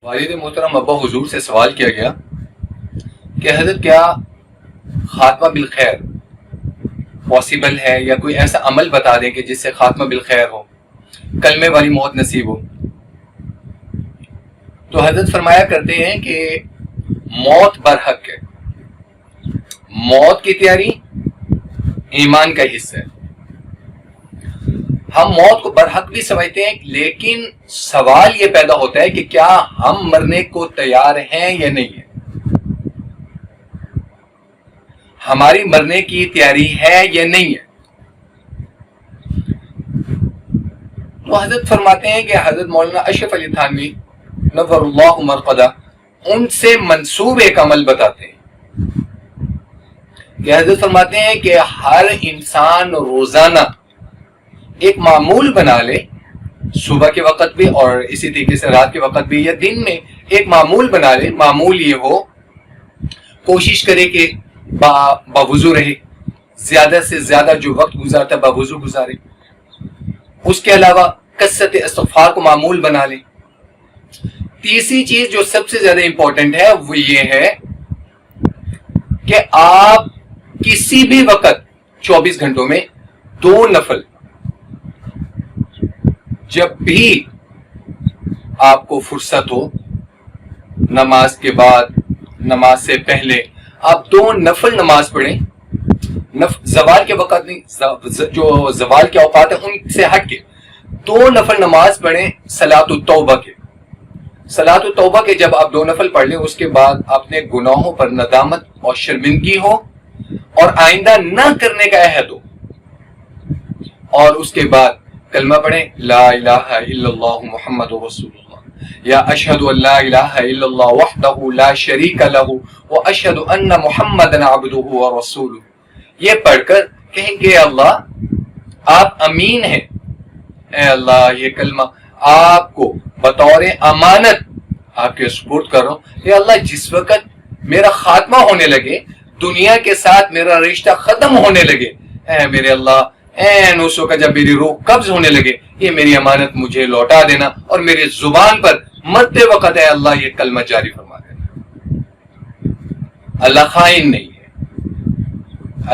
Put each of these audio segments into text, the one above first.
والد محترم ابا حضور سے سوال کیا گیا کہ حضرت کیا خاتمہ بالخیر پاسبل ہے، یا کوئی ایسا عمل بتا دیں کہ جس سے خاتمہ بالخیر ہو، کلمے والی موت نصیب ہو؟ تو حضرت فرمایا کرتے ہیں کہ موت برحق ہے، موت کی تیاری ایمان کا حصہ ہے۔ ہم موت کو برحق بھی سمجھتے ہیں، لیکن سوال یہ پیدا ہوتا ہے کہ کیا ہم مرنے کو تیار ہیں یا نہیں ہے؟ ہماری مرنے کی تیاری ہے یا نہیں ہے؟ تو حضرت فرماتے ہیں کہ حضرت مولانا اشرف علی تھانوی نور اللہ مرقدہ ان سے منسوب ایک عمل بتاتے ہیں کہ حضرت فرماتے ہیں کہ ہر انسان روزانہ ایک معمول بنا لے، صبح کے وقت بھی اور اسی طریقے سے رات کے وقت بھی، یا دن میں ایک معمول بنا لے۔ معمول یہ ہو، کوشش کرے کہ باوضو رہے، زیادہ سے زیادہ جو وقت گزارتا ہے باوضو گزارے۔ اس کے علاوہ کثرت استغفار کو معمول بنا لے۔ تیسری چیز جو سب سے زیادہ امپورٹنٹ ہے وہ یہ ہے کہ آپ کسی بھی وقت 24 گھنٹوں میں 2 نفل، جب بھی آپ کو فرصت ہو، نماز کے بعد، نماز سے پہلے آپ 2 نفل نماز پڑھیں۔ زوال کے وقت نہیں، جو زوال کے اوقات ہیں ان سے ہٹ کے 2 نفل نماز پڑھیں صلاۃ التوبہ کے۔ صلاۃ التوبہ کے جب آپ 2 نفل پڑھ لیں، اس کے بعد اپنے گناہوں پر ندامت اور شرمندگی ہو اور آئندہ نہ کرنے کا عہد ہو، اور اس کے بعد کلمہ پڑھیں، لا الہ الا اللہ محمد رسول اللہ، یا اشہد ان لا الہ الا اللہ وحدہ لا شریک لہ واشہد ان محمدا عبدہ ورسولہ۔ یہ پڑھ کر کہیں گے اللہ آپ امین ہیں، اے اللہ یہ کلمہ آپ کو بطور امانت آپ کے سپرد کر رہا ہوں۔ اے اللہ جس وقت میرا خاتمہ ہونے لگے، دنیا کے ساتھ میرا رشتہ ختم ہونے لگے، اے میرے اللہ این اس وقت جب میری روح قبض ہونے لگے، یہ میری امانت مجھے لوٹا دینا، اور میری زبان پر مرتے وقت اے اللہ یہ کلمہ جاری فرما دینا۔ اللہ خائن نہیں ہے،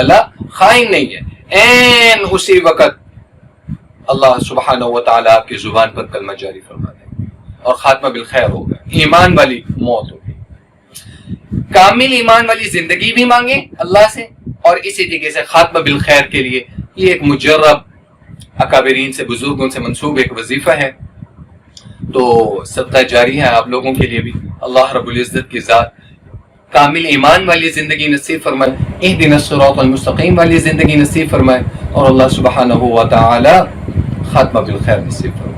اللہ خائن نہیں ہے۔ این اسی وقت اللہ سبحانہ و تعالیٰ آپ کی زبان پر کلمہ جاری فرما دے اور خاتمہ بالخیر ہوگا، ایمان والی موت ہوگی۔ کامل ایمان والی زندگی بھی مانگیں اللہ سے، اور اسی طریقے سے خاتمہ بالخیر کے لیے یہ ایک مجرب اکابرین سے، بزرگوں سے منسوب ایک وظیفہ ہے۔ تو صدقہ جاری ہے آپ لوگوں کے لیے بھی۔ اللہ رب العزت کی ذات کامل ایمان والی زندگی نصیب فرمائے، اہدنا الصراط المستقیم والی زندگی نصیب فرمائے، اور اللہ سبحانہ و تعالی خاتمہ بالخیر نصیب فرمائے۔